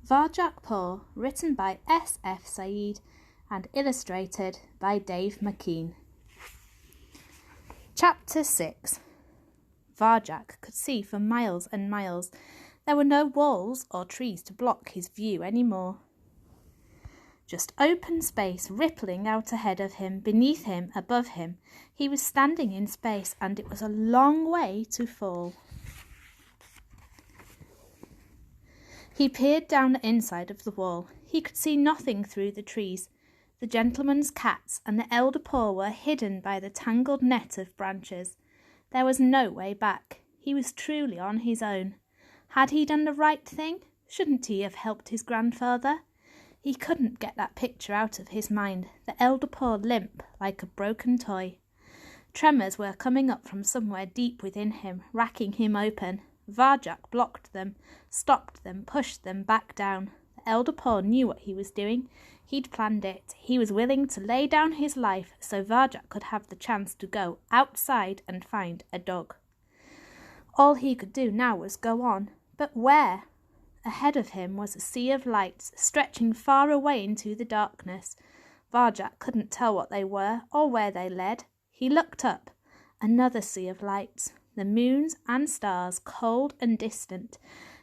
Varjak Poor, written by S.F. Said and illustrated by Dave McKean. Chapter 6. Varjak could see for miles and miles. There were no walls or trees to block his view any more. Just open space rippling out ahead of him, beneath him, above him. He was standing in space, and it was a long way to fall. He peered down the inside of the wall. He could see nothing through the trees. The gentleman's cats and the elder Poor were hidden by the tangled net of branches. There was no way back. He was truly on his own. Had he done the right thing? Shouldn't he have helped his grandfather? He couldn't get that picture out of his mind, the elder Poor limp like a broken toy. Tremors were coming up from somewhere deep within him, racking him open. Varjak blocked them, stopped them, pushed them back down. The elder Poor knew what he was doing. He'd planned it. He was willing to lay down his life so Varjak could have the chance to go outside and find a dog. All he could do now was go on. But where? Ahead of him was a sea of lights, stretching far away into the darkness. Varjak couldn't tell what they were or where they led. He looked up. Another sea of lights. The moons and stars, cold and distant.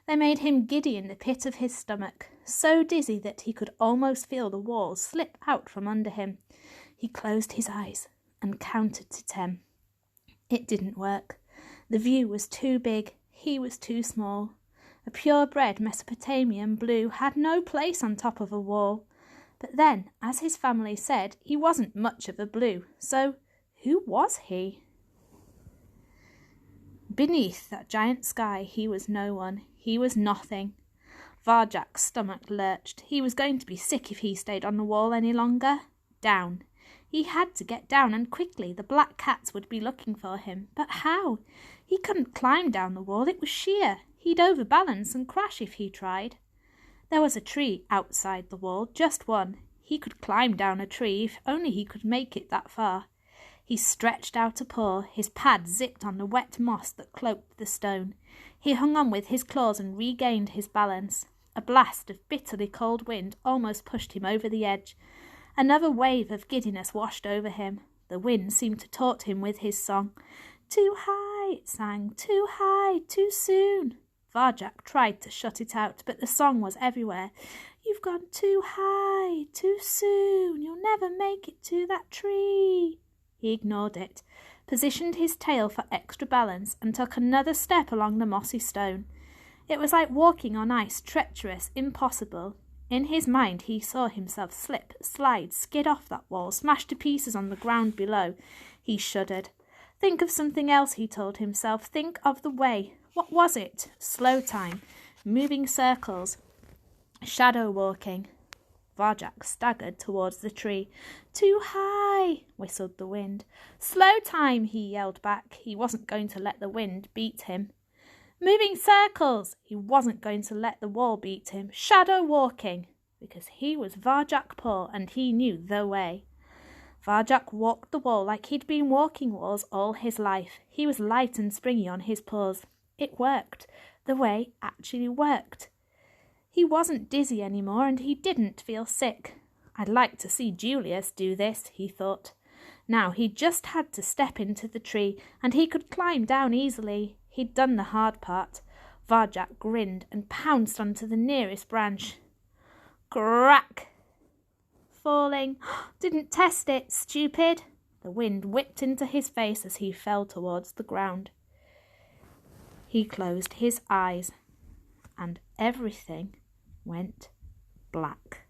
They made him giddy in the pit of his stomach, so dizzy that he could almost feel the walls slip out from under him. He closed his eyes and counted to 10. It didn't work. The view was too big. He was too small. A purebred Mesopotamian blue had no place on top of a wall. But then, as his family said, he wasn't much of a blue. So who was he? Beneath that giant sky, he was no one. He was nothing. Varjak's stomach lurched. He was going to be sick if he stayed on the wall any longer. Down. He had to get down, and quickly. The black cats would be looking for him. But how? He couldn't climb down the wall. It was sheer. He'd overbalance and crash if he tried. There was a tree outside the wall, just one. He could climb down a tree if only he could make it that far. He stretched out a paw, his pad zipped on the wet moss that cloaked the stone. He hung on with his claws and regained his balance. A blast of bitterly cold wind almost pushed him over the edge. Another wave of giddiness washed over him. The wind seemed to taunt him with his song. Too high, it sang, too high, too soon. Varjak tried to shut it out, but the song was everywhere. You've gone too high, too soon. You'll never make it to that tree. He ignored it, positioned his tail for extra balance, and took another step along the mossy stone. It was like walking on ice, treacherous, impossible. In his mind he saw himself slip, slide, skid off that wall, smash to pieces on the ground below. He shuddered. Think of something else, he told himself. Think of the way. What was it? Slow time, moving circles, shadow walking. Varjak staggered towards the tree. Too high, whistled the wind. Slow time, he yelled back. He wasn't going to let the wind beat him. Moving circles, he wasn't going to let the wall beat him. Shadow walking, because he was Varjak Poor and he knew the way. Varjak walked the wall like he'd been walking walls all his life. He was light and springy on his paws. It worked. The way actually worked. He wasn't dizzy anymore, and he didn't feel sick. I'd like to see Julius do this, he thought. Now he just had to step into the tree, and he could climb down easily. He'd done the hard part. Varjak grinned and pounced onto the nearest branch. Crack! Falling. Didn't test it, stupid! The wind whipped into his face as he fell towards the ground. He closed his eyes, and everything went black.